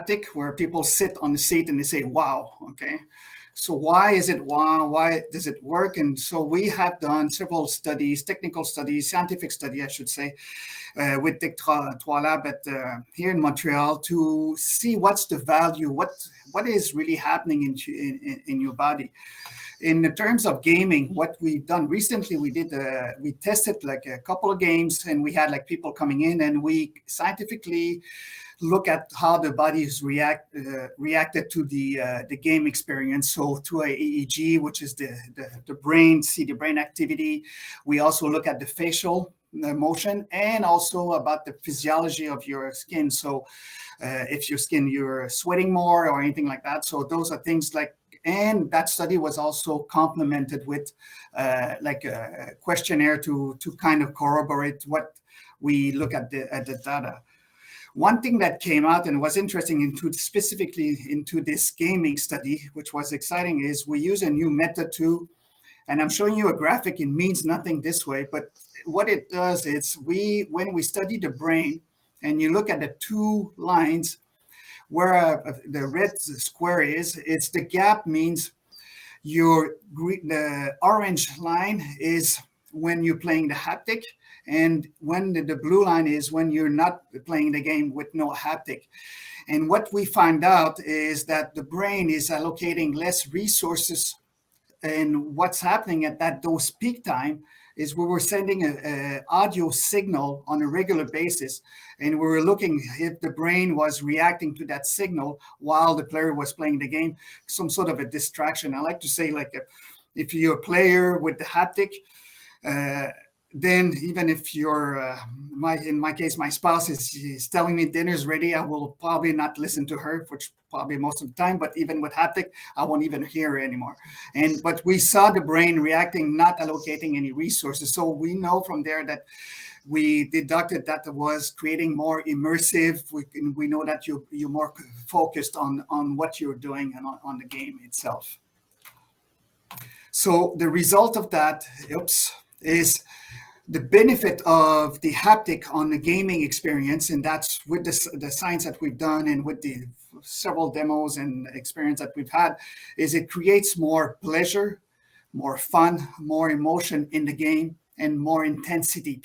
haptic, where people sit on the seat and they say, wow, okay. So why is it wow? Why does it work? And so we have done several studies, technical studies, scientific study, I should say, with Tech 3 Lab here in Montreal to see what's the value, what is really happening in your body. In terms of gaming, what we've done recently, we tested like a couple of games, and we had like people coming in, and we scientifically look at how the bodies reacted to the game experience. So to a EEG, which is the brain, see the brain activity. We also look at the facial motion and also about the physiology of your skin. So if your skin, you're sweating more or anything like that. So those are things like, and that study was also complemented with like a questionnaire to kind of corroborate what we look at the data. One thing that came out and was interesting specifically into this gaming study, which was exciting, is we use a new method too. And I'm showing you a graphic. It means nothing this way, but what it does is when we study the brain and you look at the two lines where the red square is, it's the gap means the orange line is when you're playing the haptic, and when the blue line is when you're not playing the game with no haptic. And what we find out is that the brain is allocating less resources, and what's happening at those peak time is we were sending an audio signal on a regular basis, and we were looking if the brain was reacting to that signal while the player was playing the game, some sort of a distraction. I like to say, like, if you're a player with the haptic, then even if you're, in my case, my spouse is telling me dinner's ready, I will probably not listen to her, which probably most of the time, but even with haptic, I won't even hear her anymore. But we saw the brain reacting, not allocating any resources. So we know from there that we deducted that it was creating more immersive. We know that you're more focused on what you're doing and on the game itself. So the result of that, is the benefit of the haptic on the gaming experience, and that's with the science that we've done and with the several demos and experience that we've had, is it creates more pleasure, more fun, more emotion in the game, and more intensity.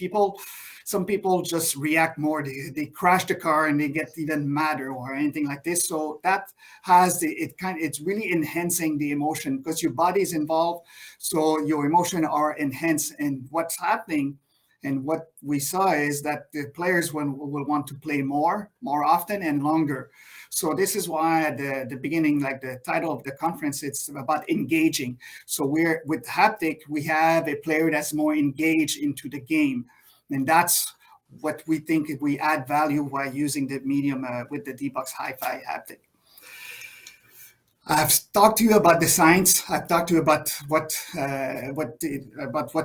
Some people just react more. They crash the car and they get even madder or anything like this. So that has it's really enhancing the emotion because your body is involved. So your emotion are enhanced. And what's happening and what we saw is that the players will want to play more often and longer. So this is why at the beginning, like the title of the conference, it's about engaging. So with haptic, we have a player that's more engaged into the game. And that's what we think we add value by using the medium with the DBOX Hi-Fi haptic. I've talked to you about the science. I've talked to you about what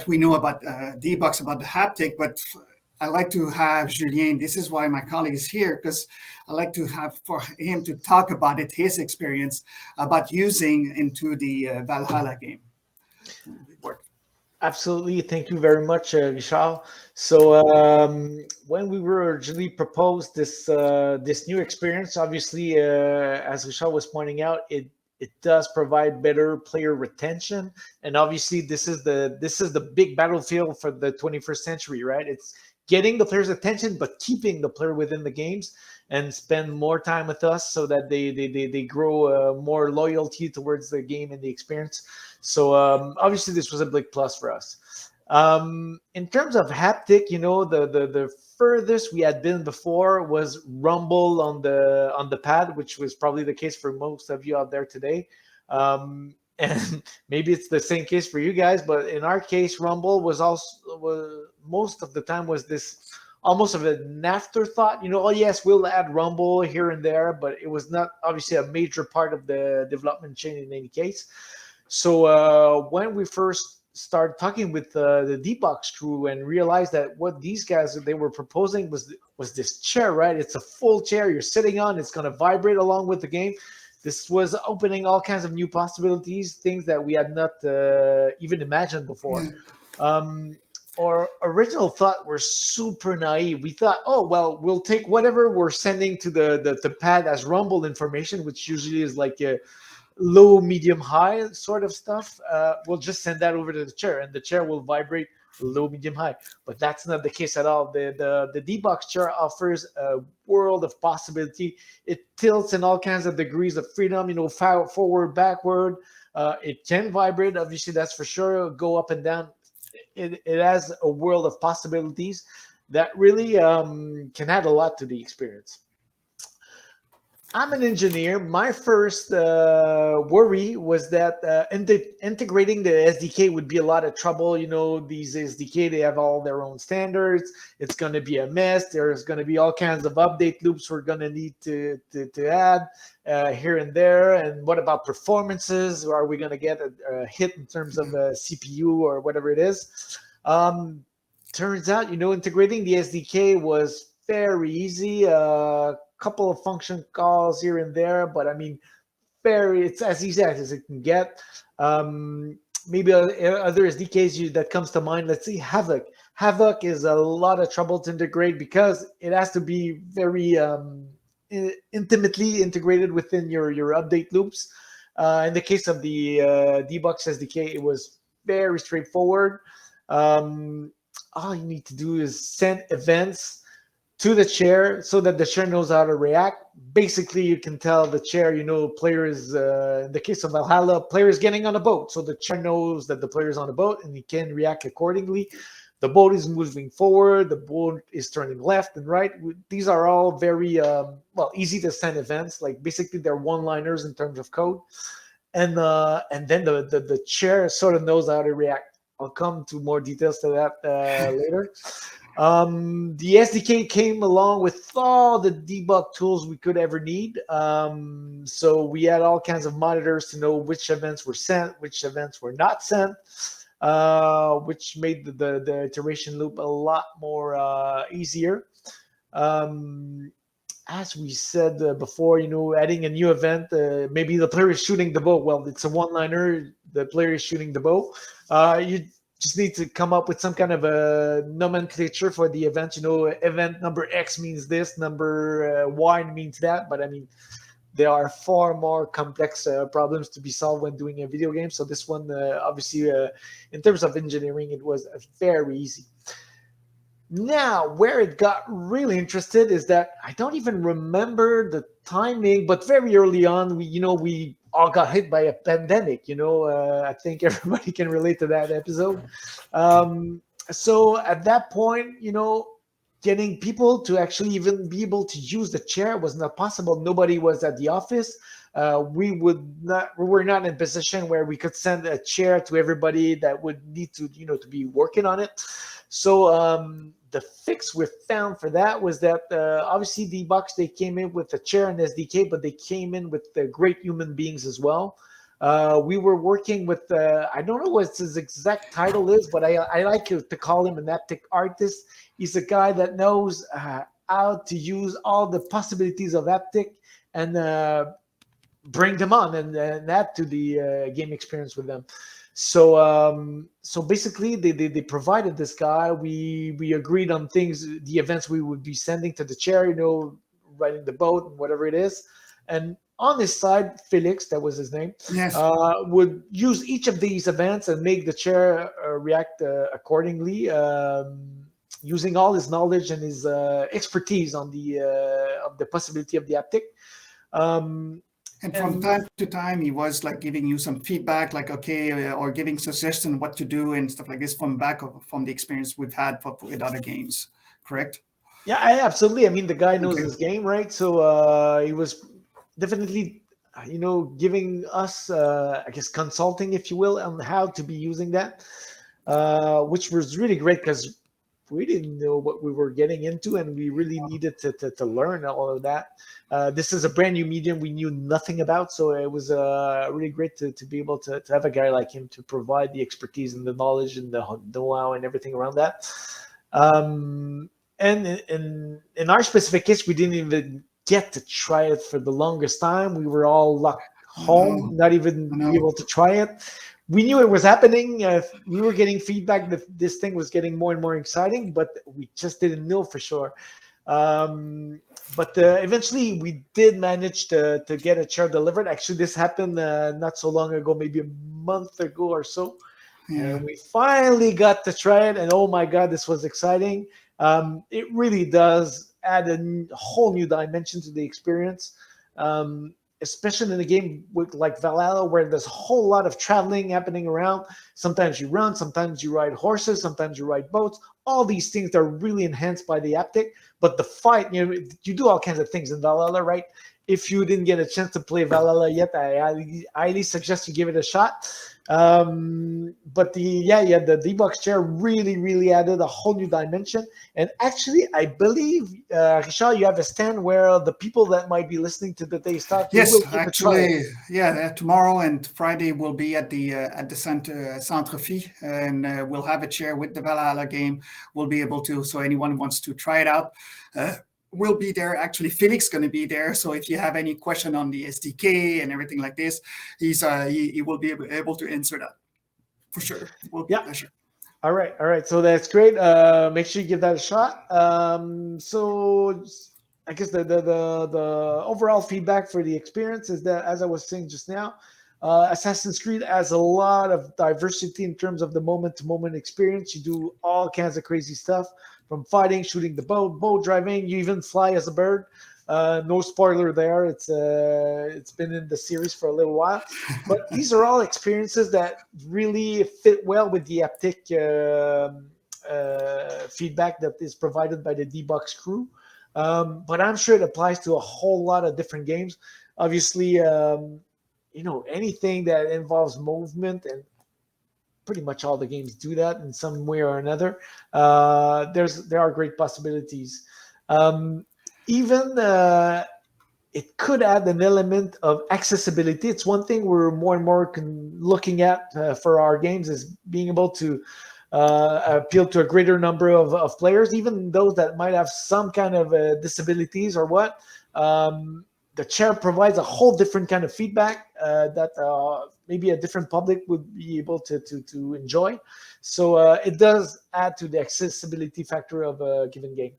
we know about DBOX, about the haptic, but I like to have Julien. This is why my colleague is here, because I like to have for him to talk about it, his experience about using into the Valhalla game. Absolutely. Thank you very much, Richard. So when we were originally proposed this new experience, obviously, as Richard was pointing out, it does provide better player retention. And obviously, this is the big battlefield for the 21st century, right? It's getting the player's attention, but keeping the player within the games and spend more time with us so that they grow more loyalty towards the game and the experience. So obviously this was a big plus for us. In terms of haptic, the furthest we had been before was rumble on the pad, which was probably the case for most of you out there today. And maybe it's the same case for you guys, but in our case, rumble was most of the time was this almost of an afterthought. Oh yes, we'll add rumble here and there, but it was not obviously a major part of the development chain in any case. So when we first started talking with the DBOX crew and realized that what these guys they were proposing was this chair, right? It's a full chair you're sitting on. It's going to vibrate along with the game. This was opening all kinds of new possibilities, things that we had not even imagined before. our original thought were super naive. We thought, oh, well, we'll take whatever we're sending to the pad as rumble information, which usually is like a low, medium, high sort of stuff. We'll just send that over to the chair, and the chair will vibrate low, medium, high. But that's not the case at all. The DBOX chair offers a world of possibility. It tilts in all kinds of degrees of freedom, forward, backward. It can vibrate, obviously, that's for sure, go up and down. It has a world of possibilities that really can add a lot to the experience. I'm an engineer. My first worry was that integrating the SDK would be a lot of trouble. These SDK, they have all their own standards. It's going to be a mess. There's going to be all kinds of update loops we're going to need to add here and there. And what about performances? Are we going to get a hit in terms of CPU or whatever it is? Turns out, integrating the SDK was very easy. Couple of function calls here and there, but I mean, it's as easy as it can get. Maybe other SDKs that comes to mind. Let's see, Havoc. Havoc is a lot of trouble to integrate because it has to be very intimately integrated within your update loops. In the case of the DBOX SDK, it was very straightforward. All you need to do is send events to the chair so that the chair knows how to react. Basically, you can tell the chair, players, in the case of Valhalla, players getting on a boat. So the chair knows that the player is on a boat and he can react accordingly. The boat is moving forward. The boat is turning left and right. These are all very, easy to send events. Like basically they're one-liners in terms of code. And then the chair sort of knows how to react. I'll come to more details to that later. The SDK came along with all the debug tools we could ever need. So we had all kinds of monitors to know which events were sent, which events were not sent, which made the iteration loop a lot more easier. As we said before, adding a new event, maybe the player is shooting the bow. Well, it's a one-liner. The player is shooting the bow. You just need to come up with some kind of a nomenclature for the event. Event number X means this, number Y means that. But I mean, there are far more complex problems to be solved when doing a video game. So this one, obviously, in terms of engineering, it was very easy. Now, where it got really interested is that I don't even remember the timing, but very early on, we all got hit by a pandemic. I think everybody can relate to that episode. So at that point, getting people to actually even be able to use the chair was not possible. Nobody was at the office. We were not in a position where we could send a chair to everybody that would need to, to be working on it. So the fix we found for that was that obviously DBOX, they came in with a chair and SDK, but they came in with great human beings as well. We were working with, I don't know what his exact title is, but I like to call him an haptic artist. He's a guy that knows how to use all the possibilities of haptic and bring them on and add to the game experience with them. So basically, they provided this guy. We agreed on things, the events we would be sending to the chair, riding the boat and whatever it is. And on his side, Felix, that was his name, Yes. would use each of these events and make the chair react accordingly, using all his knowledge and his expertise on the possibility of the haptic. And from time to time, he was like giving you some feedback, like, okay, or giving suggestions what to do and stuff like this from the experience we've had with other games, correct? Yeah, absolutely. I mean, the guy knows his game, right? So he was definitely, giving us, I guess, consulting, if you will, on how to be using that, which was really great because we didn't know what we were getting into, and we really needed to learn all of that. This is a brand new medium we knew nothing about, so it was really great to be able to have a guy like him to provide the expertise and the knowledge and the know-how and everything around that. And in our specific case, we didn't even get to try it for the longest time. We were all locked home, not even be able to try it. we knew it was happening. We were getting feedback that this thing was getting more and more exciting, but we just didn't know for sure. But eventually we did manage to get a chair delivered. Actually, this happened not so long ago, maybe a month ago or so. And we finally got to try it. And oh my God, this was exciting. It really does add a whole new dimension to the experience. Especially in a game with like Valhalla, where there's a whole lot of traveling happening around. Sometimes you run, sometimes you ride horses, sometimes you ride boats. All these things are really enhanced by the haptic. But the fight, you do all kinds of things in Valhalla, right? If you didn't get a chance to play Valhalla yet, I highly suggest you give it a shot. But the DBOX chair really added a whole new dimension. And actually, I believe, Richard, you have a stand where the people that might be listening to today's talk, yes, actually, tomorrow and Friday we'll be at the Centre Phi, and we'll have a chair with the Valhalla game. We'll be able to, so anyone who wants to try it out, we'll be there. Actually, Felix going to be there. So if you have any question on the SDK and everything like this, he will be able to answer that for sure. Will be a pleasure. All right. So that's great. Make sure you give that a shot. So I guess the overall feedback for the experience is that, as I was saying just now, Assassin's Creed has a lot of diversity in terms of the moment-to-moment experience. You do all kinds of crazy stuff, from fighting, shooting the boat driving. You even fly as a bird. No spoiler there. It's been in the series for a little while, but these are all experiences that really fit well with the haptic feedback that is provided by the DBOX crew. But I'm sure it applies to a whole lot of different games. Obviously, anything that involves movement, and pretty much all the games do that in some way or another. There are great possibilities. Even it could add an element of accessibility. It's one thing we're more and more looking at for our games, is being able to appeal to a greater number of players, even those that might have some kind of disabilities or what. The chair provides a whole different kind of feedback that maybe a different public would be able to enjoy. So it does add to the accessibility factor of a given game.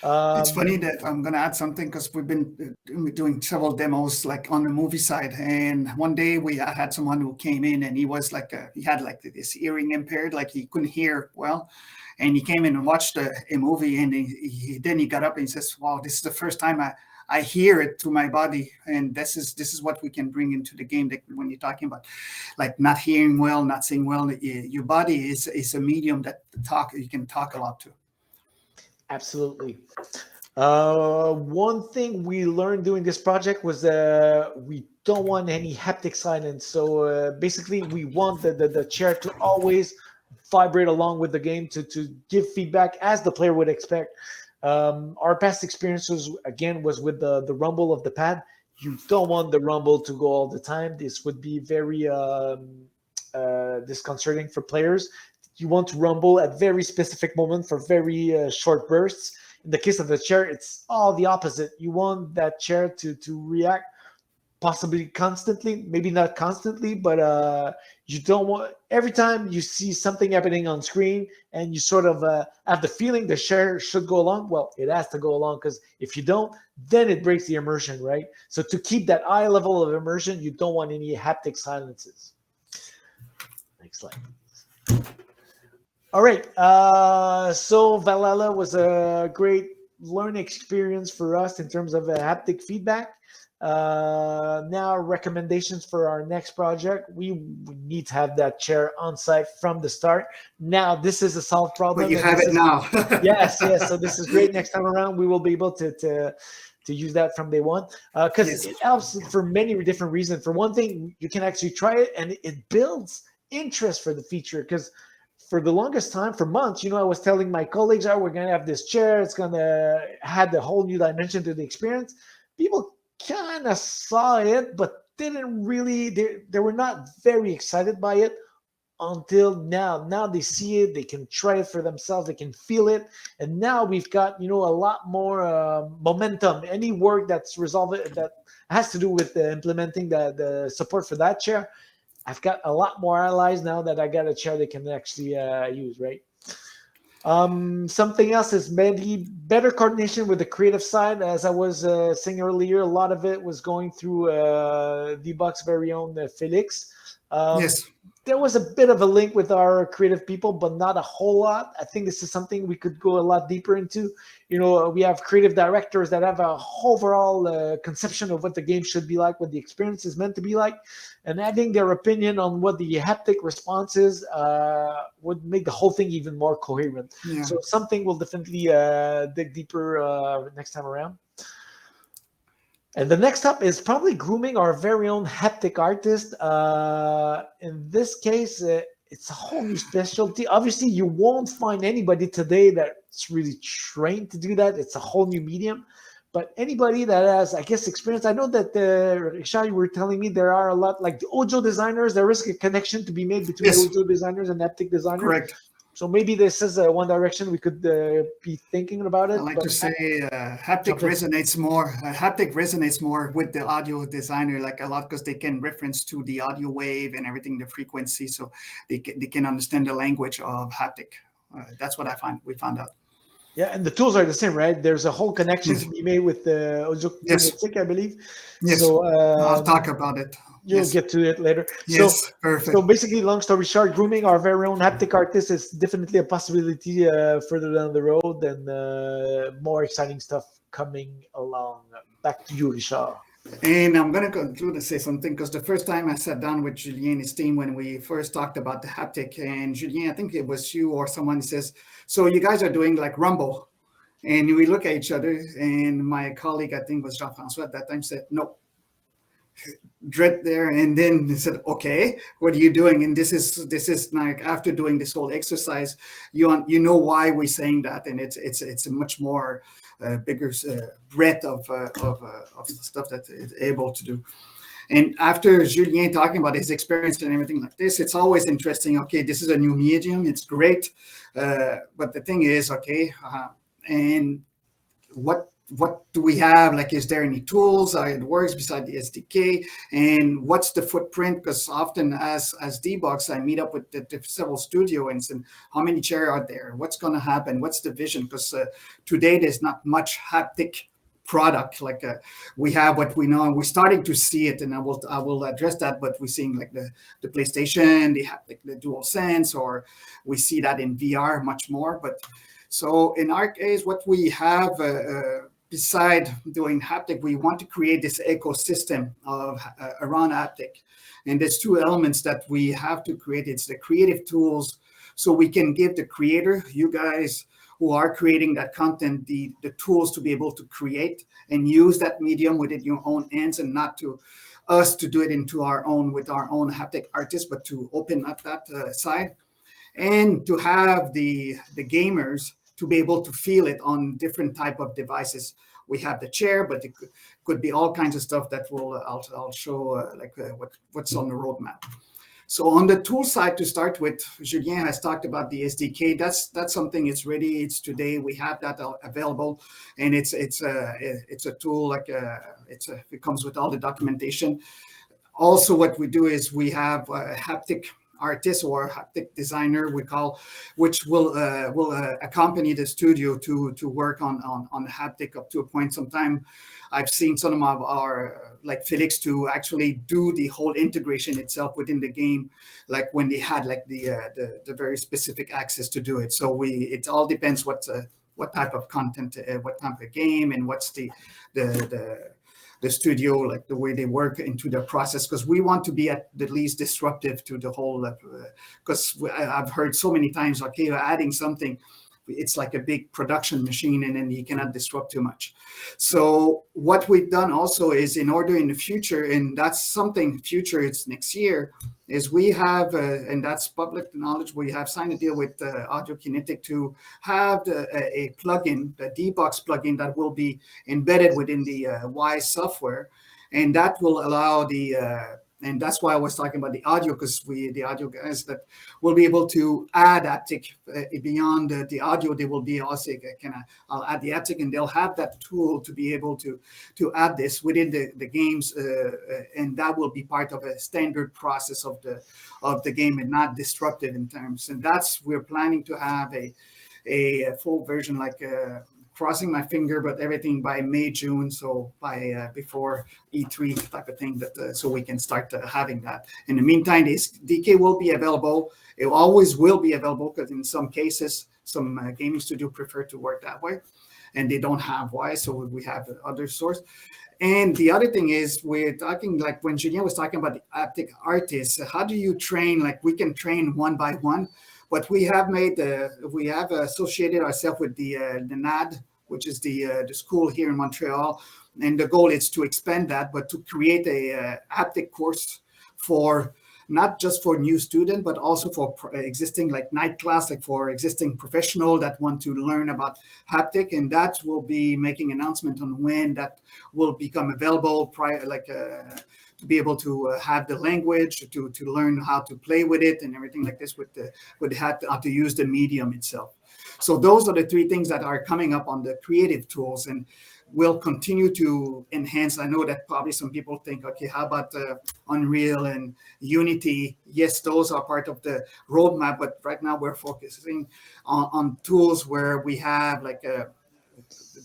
It's funny that I'm going to add something, because we've been doing several demos like on the movie side. And one day I had someone who came in, and he was like, he had like this hearing impaired, like he couldn't hear well. And he came in and watched a movie, and then he got up and he says, wow, this is the first time I hear it through my body. And this is what we can bring into the game, that when you're talking about like not hearing well, not seeing well, your body is a medium that you can talk a lot to. Absolutely. One thing we learned doing this project was we don't want any haptic silence. So basically, we want the chair to always vibrate along with the game to give feedback as the player would expect. Our past experiences, again, was with the rumble of the pad. You don't want the rumble to go all the time. This would be very disconcerting for players. You want to rumble at very specific moments for very short bursts. In the case of the chair, it's all the opposite. You want that chair to react possibly constantly, maybe not constantly, but you don't want, every time you see something happening on screen and you sort of have the feeling the chair should go along, well, it has to go along, because if you don't, then it breaks the immersion, right? So to keep that high level of immersion, you don't want any haptic silences. Next slide. All right, so Valhalla was a great learning experience for us in terms of haptic feedback. Now, recommendations for our next project. We need to have that chair on site from the start. Now, this is a solved problem. But you have it now. Yes. So this is great. Next time around, we will be able to use that from day one, because it helps for many different reasons. For one thing, you can actually try it, and it builds interest for the feature, because for the longest time, for months, I was telling my colleagues, we're going to have this chair. It's going to add a whole new dimension to the experience. People kind of saw it, but didn't really, they were not very excited by it until now. Now they see it, they can try it for themselves, they can feel it. And now we've got, a lot more momentum. Any work that's resolved, that has to do with implementing the support for that chair, I've got a lot more allies now that I got a chair they can actually use, right? Something else is maybe better coordination with the creative side. As I was saying earlier, a lot of it was going through DBOX very own Felix. Yes. There was a bit of a link with our creative people, but not a whole lot. I think this is something we could go a lot deeper into. You know, we have creative directors that have a overall conception of what the game should be like, what the experience is meant to be like, and adding their opinion on what the haptic response is would make the whole thing even more coherent. Yeah. So something we'll definitely dig deeper next time around. And the next up is probably grooming our very own haptic artist. In this case, it's a whole new specialty. Obviously, you won't find anybody today that's really trained to do that. It's a whole new medium. But anybody that has, I guess, experience, I know that, Richard, you were telling me there are a lot, like the audio designers, there is a connection to be made between Yes. audio designers and haptic designers. Correct. So maybe this is one direction we could be thinking about it. I like to say haptic resonates more. Haptic resonates more with the audio designer, like a lot, because they can reference to the audio wave and everything, the frequency, so they can understand the language of haptic. That's what we found out. Yeah, and the tools are the same, right? There's a whole connection to be made with the audio kinetic, I believe. Yes. So I'll talk about it. You'll get to it later. Yes, perfect. So basically, long story short, grooming our very own haptic artist is definitely a possibility further down the road, and more exciting stuff coming along. Back to you, Richard. And I'm going to conclude and say something, because the first time I sat down with Julien and his team when we first talked about the haptic, and Julien, I think it was you or someone, says, so you guys are doing like Rumble. And we look at each other, and my colleague, I think was Jean-François at that time, said, no. Dread there, and then he said, okay, what are you doing? And this is like, after doing this whole exercise, you know why we're saying that, and it's a much more bigger breadth of stuff that it's able to do. And after Julien talking about his experience and everything like this, it's always interesting. Okay, this is a new medium, it's great, but the thing is, okay, and what do we have? Like, is there any tools? How it works beside the SDK? And what's the footprint? Because often as DBOX, I meet up with the several studio and say, how many chairs are there? What's going to happen? What's the vision? Because today there's not much haptic product. Like we have what we know, and we're starting to see it, and I will address that. But we're seeing like the PlayStation, the DualSense, or we see that in VR much more. But so in our case, what we have beside doing haptic, we want to create this ecosystem of around haptic. And there's two elements that we have to create. It's the creative tools, so we can give the creator, you guys who are creating that content, the tools to be able to create and use that medium within your own hands, and not to us to do it into our own with our own haptic artists, but to open up that side, and to have the gamers to be able to feel it on different type of devices. We have the chair, but it could be all kinds of stuff that I'll show what's on the roadmap. So on the tool side, to start with, Julien has talked about the SDK. That's something. It's ready. It's today. We have that available, and it's a tool like it comes with all the documentation. Also, what we do is we have a haptic artist or haptic designer, we call, which will accompany the studio to work on haptic up to a point. Sometime I've seen some of our, like Felix, to actually do the whole integration itself within the game, like when they had like the very specific access to do it. So it all depends what type of content, what type of game, and what's the studio, like the way they work into the process, because we want to be at the least disruptive to the whole, because I've heard so many times, okay, you're adding something, it's like a big production machine, and then you cannot disrupt too much. So what we've done also is, in order in the future, and that's something future, it's next year, is we have, and that's public knowledge, we have signed a deal with Audio Kinetic to have a plugin, the DBOX plugin, that will be embedded within the Wise software, and that will allow the And that's why I was talking about the audio, because the audio guys that will be able to add haptic beyond the audio. They will be also I'll add the haptic, and they'll have that tool to be able to add this within the games, and that will be part of a standard process of the game and not disruptive in terms. And we're planning to have a full version, like crossing my finger, but everything by May, June, so by before E3 type of thing, that so we can start having that. In the meantime, this DK will be available. It always will be available, because in some cases, some gaming studio prefer to work that way, and they don't have why, so we have other source. And the other thing is, we're talking, like when Julien was talking about the haptic artists, how do you train? Like, we can train one by one. But we have associated ourselves with the NAD, which is the school here in Montreal, and the goal is to expand that, but to create a haptic course for not just for new students, but also for existing, like night class, like for existing professional that want to learn about haptic, and that will be making announcement on when that will become available, to be able to have the language, to learn how to play with it and everything like this, how to use the medium itself. So those are the three things that are coming up on the creative tools, and will continue to enhance. I know that probably some people think, okay, how about Unreal and Unity? Yes, those are part of the roadmap, but right now we're focusing on tools where we have like a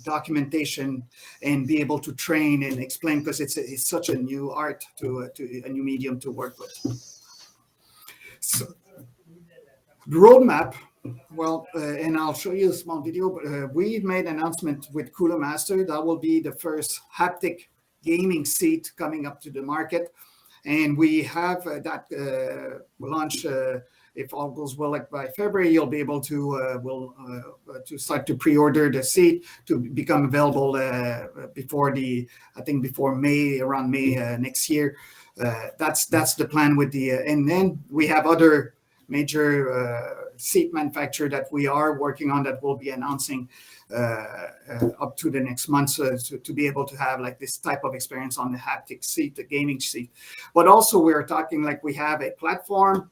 documentation and be able to train and explain, because it's such a new art to a new medium to work with. So the roadmap, well, and I'll show you a small video, but we made an announcement with Cooler Master. That will be the first haptic gaming seat coming up to the market, and we have that launch. If all goes well, like by February, you'll be able to to start to pre-order the seat to become available before May, around May next year. That's the plan with and then we have other major seat manufacturer that we are working on that we'll be announcing up to the next month, to be able to have like this type of experience on the haptic seat, the gaming seat. But also we're talking, like, we have a platform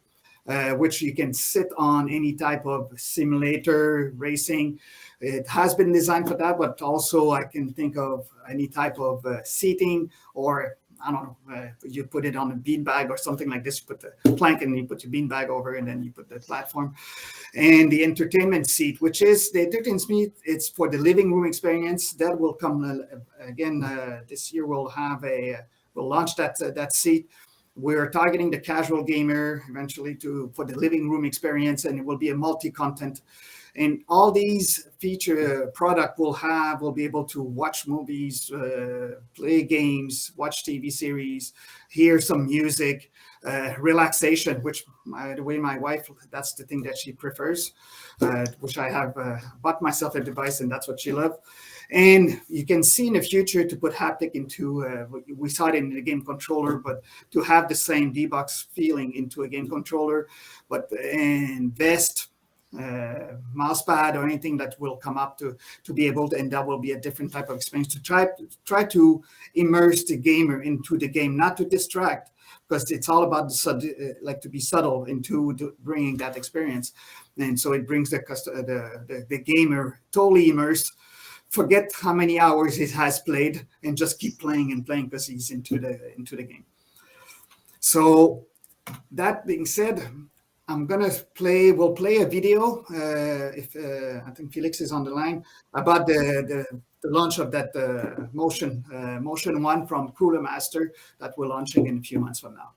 which you can sit on any type of simulator racing. It has been designed for that, but also I can think of any type of seating, or I don't know, you put it on a beanbag or something like this. You put the plank and you put your beanbag over, and then you put the platform. And the entertainment seat, which is the entertainment seat, it's for the living room experience. That will come again this year. We'll launch that seat. We're targeting the casual gamer eventually for the living room experience, and it will be a multi-content. And all these feature product will be able to watch movies, play games, watch TV series, hear some music, relaxation, which, by the way, my wife, that's the thing that she prefers, which I have bought myself a device, and that's what she loves. And you can see in the future to put haptic into, we saw it in the game controller, but to have the same DBOX feeling into a game controller, but and vest, mouse pad, or anything that will come up to be able to, and that will be a different type of experience to try to immerse the gamer into the game, not to distract, because it's all about like to be subtle into bringing that experience. And so it brings the gamer totally immersed, forget how many hours he has played, and just keep playing and playing because he's into the game. So that being said, we'll play a video, if I think Felix is on the line, about the launch of that Motion 1 from Cooler Master that we're launching in a few months from now.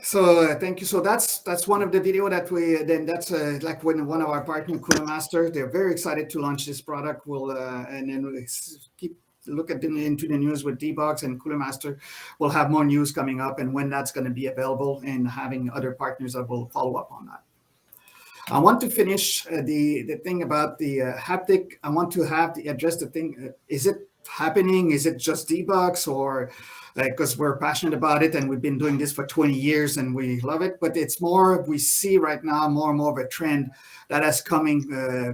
So thank you. So that's one of the video that that's like when one of our partner, Cooler Master, they're very excited to launch this product. And then we'll keep look into the news with DBOX and Cooler Master. We'll have more news coming up and when that's going to be available, and having other partners that will follow up on that. I want to finish the thing about the haptic. I want to address the thing. Is it happening? Is it just DBOX, or because we're passionate about it and we've been doing this for 20 years and we love it, but it's more, we see right now more and more of a trend that is coming,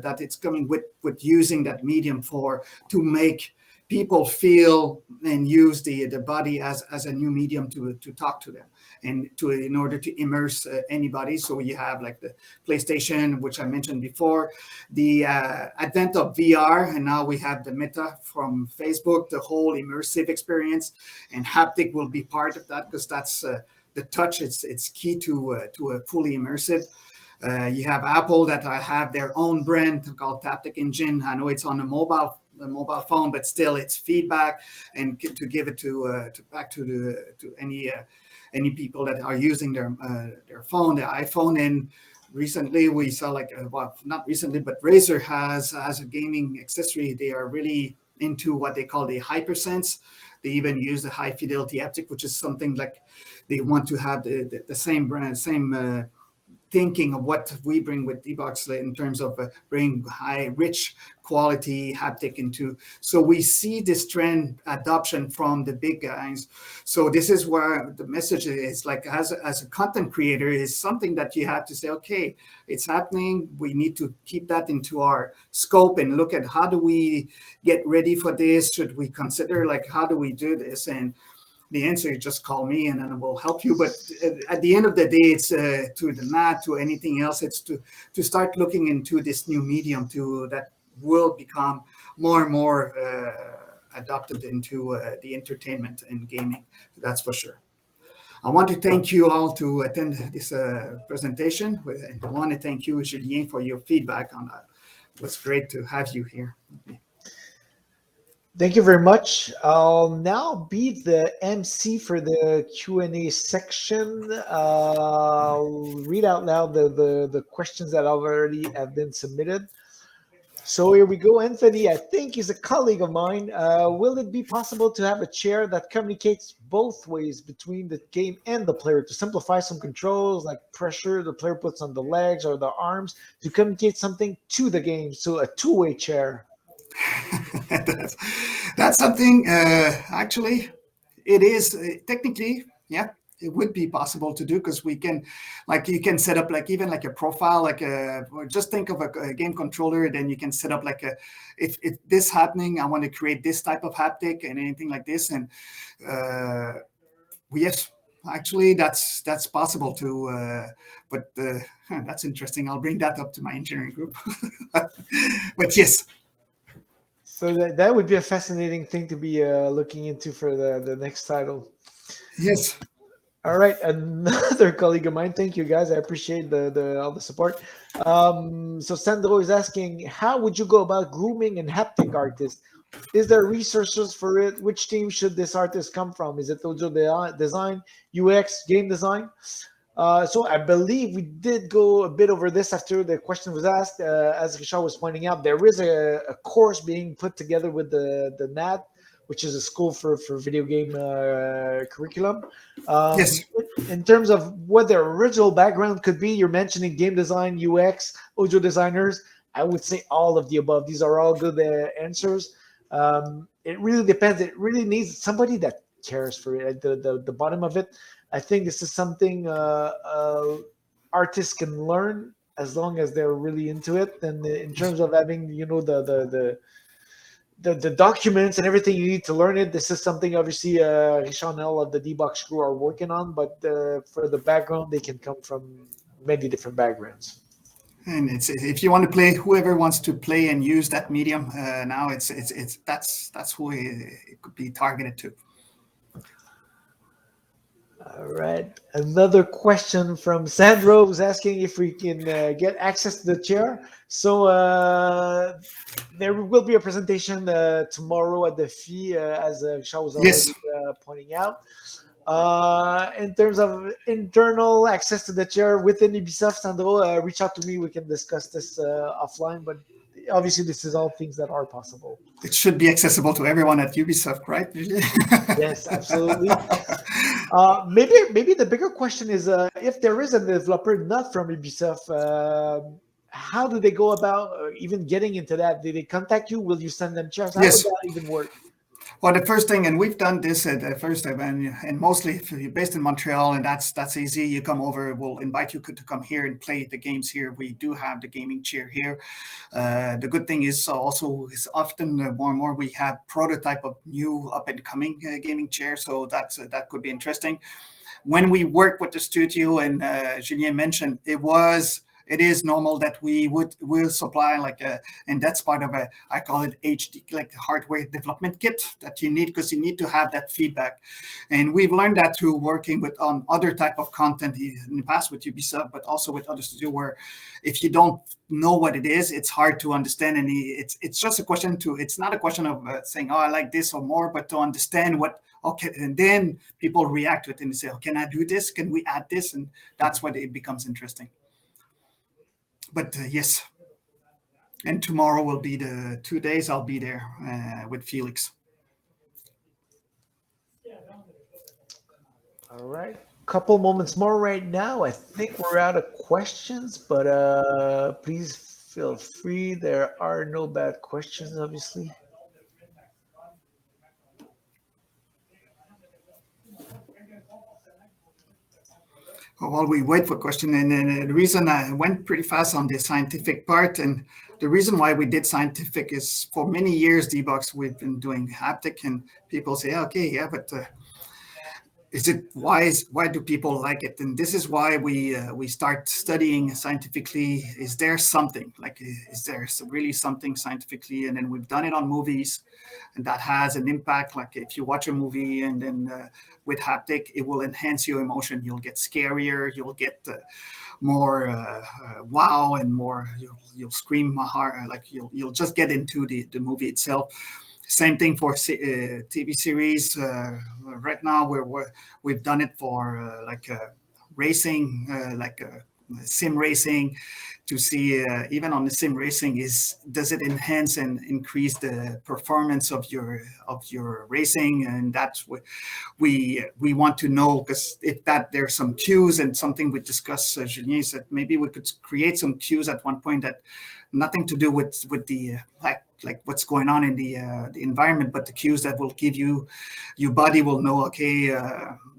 that it's coming with using that medium to make people feel and use the body as a new medium to talk to them and in order to immerse anybody. So you have like the PlayStation, which I mentioned before, the advent of VR, and now we have the Meta from Facebook, the whole immersive experience, and haptic will be part of that because that's the touch. It's key to a fully immersive. You have Apple that have their own brand called Haptic Engine. I know it's on the mobile phone, but still it's feedback and to give it back to any people that are using their phone, their iPhone. And recently we saw not recently, but Razer has a gaming accessory. They are really into what they call the hypersense. They even use the high fidelity haptic, which is something like they want to have the same brand, same thinking of what we bring with DBOX in terms of bringing high, rich quality haptic into. So we see this trend adoption from the big guys. So this is where the message is, like, as a content creator, is something that you have to say, okay, it's happening. We need to keep that into our scope and look at how do we get ready for this? Should we consider, like, how do we do this? And the answer is just call me and then we'll help you. But at the end of the day, it's to the mat, to anything else. It's to start looking into this new medium that will become more and more adopted into the entertainment and gaming. That's for sure. I want to thank you all to attend this presentation. I want to thank you, Julien, for your feedback on that. It was great to have you here. Thank you very much. I'll now be the MC for the Q&A section. I'll read out loud the questions that already have been submitted. So here we go. Anthony, I think, is a colleague of mine. Will it be possible to have a chair that communicates both ways between the game and the player to simplify some controls, like pressure the player puts on the legs or the arms, to communicate something to the game? So a two-way chair. That's something, actually, it is technically, yeah, it would be possible to do, because we can, like, you can set up like even like a profile, like just think of a game controller, then you can set up like if this happening, I want to create this type of haptic and anything like this. And yes, actually that's possible to, but that's interesting. I'll bring that up to my engineering group. But yes. So that would be a fascinating thing to be looking into for the next title. Yes. All right, another colleague of mine. Thank you, guys. I appreciate all the support. So Sandro is asking, how would you go about grooming an haptic artist? Is there resources for it? Which team should this artist come from? Is it audio design, UX, game design? So I believe we did go a bit over this after the question was asked. As Richard was pointing out, there is a course being put together with the NAD, which is a school for video game curriculum. Yes. In terms of what their original background could be, you're mentioning game design, UX, audio designers. I would say all of the above. These are all good answers. It really depends. It really needs somebody that cares for it. At the bottom of it, I think this is something artists can learn as long as they're really into it. And in terms of having, the documents and everything you need to learn it, this is something obviously Richard and all of the DBOX crew are working on. But for the background, they can come from many different backgrounds. And it's, if you want to play, whoever wants to play and use that medium now, that's who it could be targeted to. All right. Another question from Sandro, who's asking if we can get access to the chair. So there will be a presentation tomorrow at the FI, as Shaw was already pointing out. In terms of internal access to the chair within Ubisoft, Sandro, reach out to me. We can discuss this offline. But obviously this is all things that are possible. It should be accessible to everyone at Ubisoft, right? Yes, absolutely. Maybe the bigger question is, if there is a developer not from Ubisoft, how do they go about even getting into that? Do they contact you? Will you send them chairs? How Yes. would that even work? Well, the first thing, and we've done this at the first time, and mostly if you're based in Montreal, and that's easy. You come over, we'll invite you to come here and play the games here. We do have the gaming chair here. The good thing is also is often more and more we have prototype of new up and coming gaming chair, so that could be interesting. When we work with the studio, and Julien mentioned, it is normal that will supply and that's part of I call it HD, like the hardware development kit that you need, because you need to have that feedback. And we've learned that through working with on other type of content in the past with Ubisoft, but also with other studios, where if you don't know what it is, it's hard to understand. And it's just a question it's not a question of saying, oh, I like this or more, but to understand what. Okay, and then people react to it and they say, oh, can I do this? Can we add this? And that's when it becomes interesting. But yes, and tomorrow will be the 2 days I'll be there with Felix. All right, couple moments more right now. I think we're out of questions, but please feel free. There are no bad questions, obviously. While we wait for question, and the reason I went pretty fast on the scientific part, and the reason why we did scientific is for many years, DBOX, we've been doing haptic, and people say, okay, yeah, but why do people like it? And this is why we start studying scientifically. Is there something is there really something scientifically? And then we've done it on movies, and that has an impact. Like if you watch a movie and then with haptic, it will enhance your emotion. You'll get scarier. You'll get more wow, and more. You'll scream hard. Like you'll just get into the movie itself. Same thing for TV series. Right now, we've done it for racing, sim racing, to see even on the sim racing does it enhance and increase the performance of your racing, and that's what we want to know, because if there's some cues, and something we discussed, Julien said maybe we could create some cues at one point that nothing to do with the like what's going on in the environment, but the cues that will give your body will know, okay,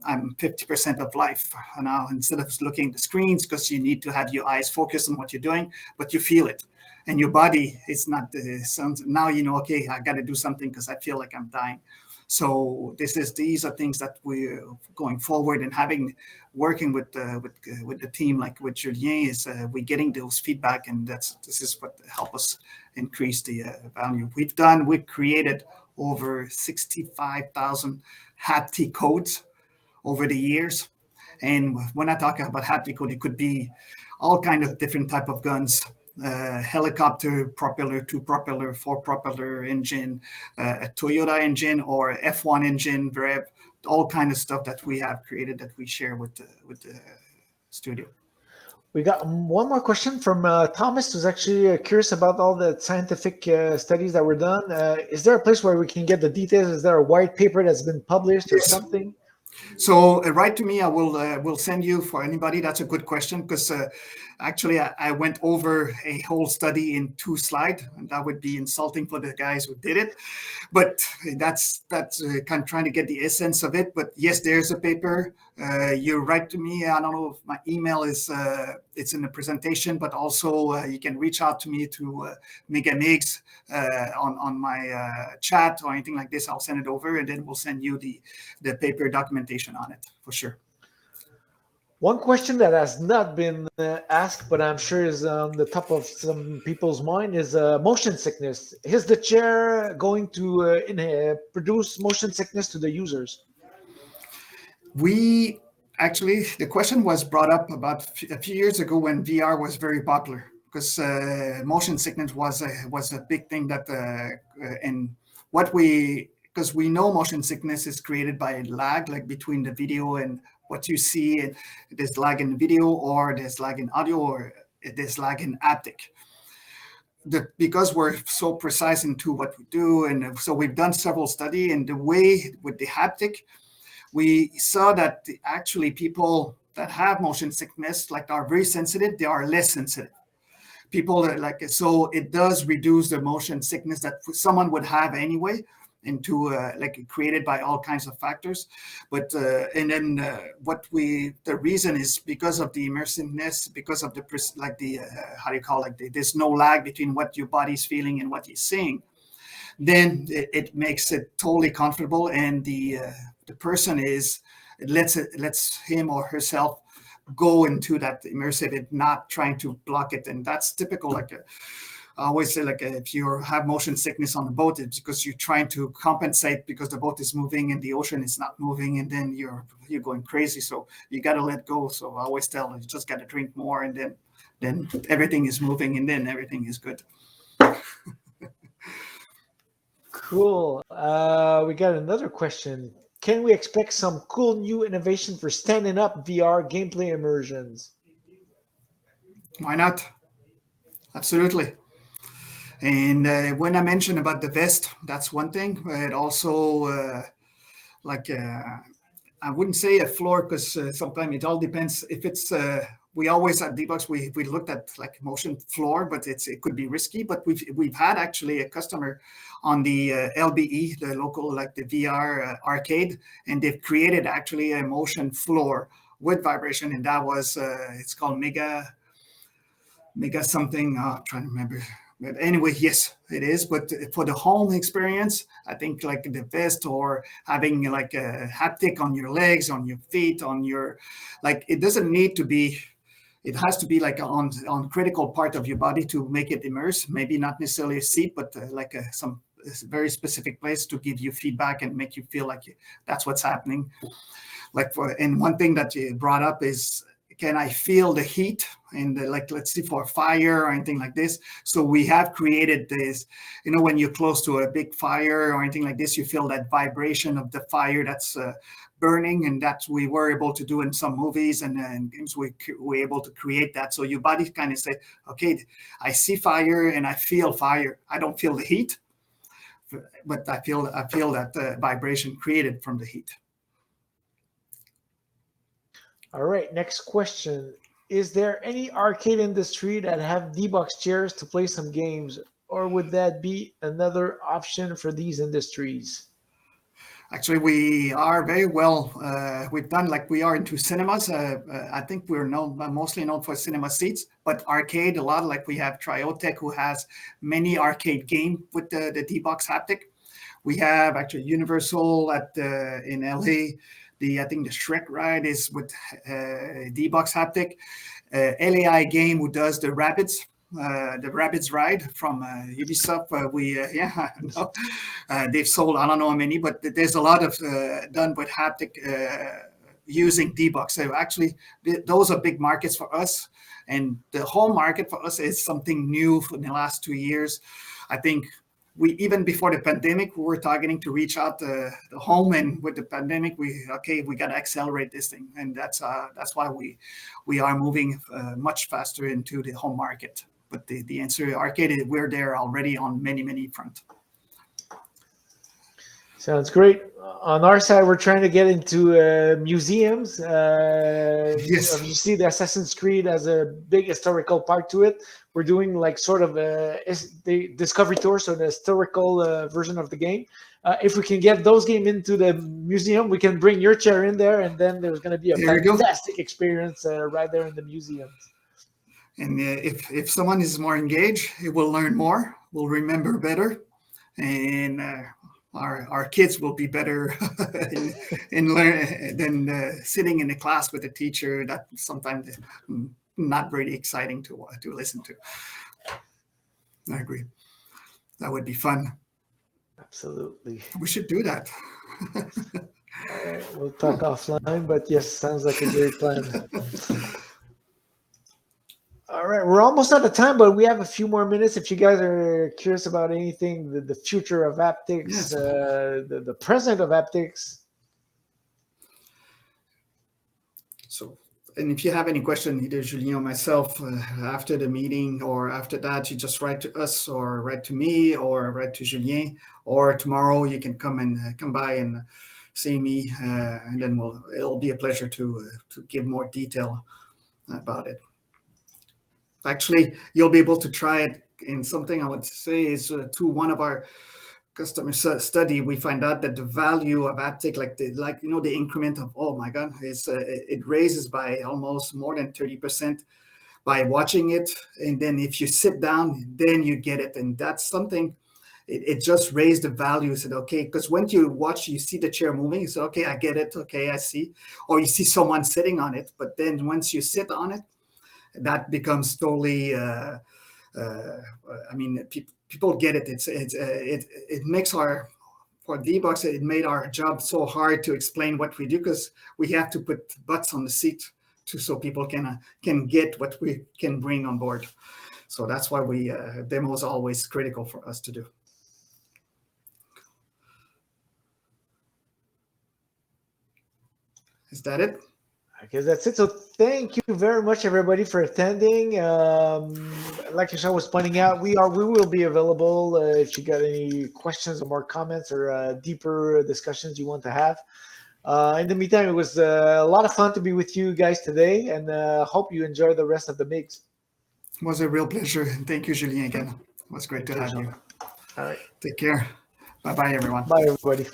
I'm 50% of life now, instead of looking at the screens, because you need to have your eyes focused on what you're doing, but you feel it. And your body is not the sounds. Now you know, okay, I got to do something because I feel like I'm dying. So these are things that we're going forward, and working with the team, like with Julien, is we're getting those feedback, and this is what help us increase the value. We've created over 65,000 haptic codes over the years, and when I talk about haptic code, it could be all kind of different type of guns. Helicopter propeller, 2 propeller, 4 propeller engine, a Toyota engine, or F1 engine, all kind of stuff that we have created that we share with the studio. We got one more question from Thomas, who's actually curious about all the scientific studies that were done. Is there a place where we can get the details? Is there a white paper that's been published or something? So write to me. I will send you, for anybody. That's a good question, because actually I went over a whole study in 2 slides, and that would be insulting for the guys who did it. But that's kind of trying to get the essence of it. But yes, there's a paper. You write to me. I don't know if my email is it's in the presentation, but also you can reach out to me through Megamix on my chat or anything like this. I'll send it over, and then we'll send you the paper documentation on it for sure. One question that has not been asked, but I'm sure is on the top of some people's mind, is motion sickness. Is the chair going to produce motion sickness to the users? The question was brought up about a few years ago when VR was very popular, because motion sickness was a big thing because we know motion sickness is created by lag, like between the video and what you see, and there's lag in the video, or there's lag in audio, or there's lag in haptic. because we're so precise into what we do, and so we've done several studies, and the way with the haptic, we saw that actually people that have motion sickness, like are very sensitive, they are less sensitive. People that like, so it does reduce the motion sickness that someone would have anyway, into like created by all kinds of factors. But and then the reason is because of the immersiveness, because of the like the how do you call it, there's no lag between what your body's feeling and what he's seeing. Then it makes it totally comfortable, and the person is, it lets him or herself go into that immersive, and not trying to block it. And that's typical, like I always say, like if you have motion sickness on the boat, it's because you're trying to compensate because the boat is moving and the ocean is not moving, and then you're going crazy. So you got to let go. So I always tell you just got to drink more, and then everything is moving, and then everything is good. Cool. We got another question. Can we expect some cool new innovation for standing up VR gameplay immersions? Why not? Absolutely. And when I mentioned about the vest, that's one thing. It also I wouldn't say a floor, because sometimes it all depends. If it's we always at DBOX we looked at like motion floor, but it could be risky. But we've had actually a customer on the LBE, the local, like the VR arcade, and they've created actually a motion floor with vibration, and that was it's called Mega something. I'm trying to remember. But anyway, yes, it is. But for the home experience, I think like the vest, or having like a haptic on your legs, on your feet, on your, like, it doesn't need to be, it has to be like on critical part of your body to make it immerse. Maybe not necessarily a seat, but like some very specific place to give you feedback and make you feel like that's what's happening. Like and one thing that you brought up is, can I feel the heat? And like, let's see, for fire or anything like this. So we have created this, when you're close to a big fire or anything like this, you feel that vibration of the fire that's burning, and that we were able to do in some movies and games. We were able to create that. So your body kind of say, okay, I see fire and I feel fire. I don't feel the heat, but I feel that vibration created from the heat. All right, next question. Is there any arcade industry that have DBOX chairs to play some games, or would that be another option for these industries? Actually, we are very well. We've done, like, we are into cinemas. I think we're mostly known for cinema seats, but arcade a lot. Like we have Triotech, who has many arcade game with the DBOX haptic. We have actually Universal in LA. I think the Shrek ride is with DBOX haptic. LAI game, who does the Rabbids ride from Ubisoft. They've sold, I don't know how many, but there's a lot of done with haptic using DBOX. So actually, those are big markets for us. And the whole market for us is something new in the last 2 years. I think even before the pandemic, we were targeting to reach out the home, and with the pandemic, we got to accelerate this thing, and that's why we are moving much faster into the home market. But the answer, arcade, we're there already on many fronts. Sounds great. On our side, we're trying to get into museums. Yes. Obviously, the Assassin's Creed has a big historical part to it. We're doing like sort of the Discovery Tour, so the historical version of the game. If we can get those games into the museum, we can bring your chair in there, and then there's going to be a fantastic experience right there in the museum. And if someone is more engaged, it will learn more, will remember better, and our kids will be better in learn than sitting in a class with a teacher that sometimes not really exciting to listen to. I agree. That would be fun. Absolutely. We should do that. All right, we'll talk offline, but yes, sounds like a great plan. All right, we're almost out of time, but we have a few more minutes. If you guys are curious about anything, the future of haptics, yes. The present of haptics. So And if you have any question, either Julien or myself, after the meeting or after that, you just write to us or write to me or write to Julien, or tomorrow you can come by and see me, and then it'll be a pleasure to give more detail about it. Actually, you'll be able to try it in something I would say is to one of our customer study, we find out that the value of haptic, the increment of, oh my God, it raises by almost more than 30% by watching it. And then if you sit down, then you get it. And that's something, it just raised the value. You said, okay, because when you watch, you see the chair moving, you say, okay, I get it. Okay, I see. Or you see someone sitting on it. But then once you sit on it, that becomes totally, people get it. It makes for DBOX, it made our job so hard to explain what we do, because we have to put butts on the seat so people can get what we can bring on board. So that's why demo is always critical for us to do. Is that it? I guess that's it. So thank you very much, everybody, for attending. Like Michelle was pointing out, we will be available if you got any questions or more comments or deeper discussions you want to have. In the meantime, it was a lot of fun to be with you guys today, and hope you enjoy the rest of the MIGs. It was a real pleasure. And thank you, Julien, again. It was great to have you. All right. Take care. Bye-bye, everyone. Bye, everybody.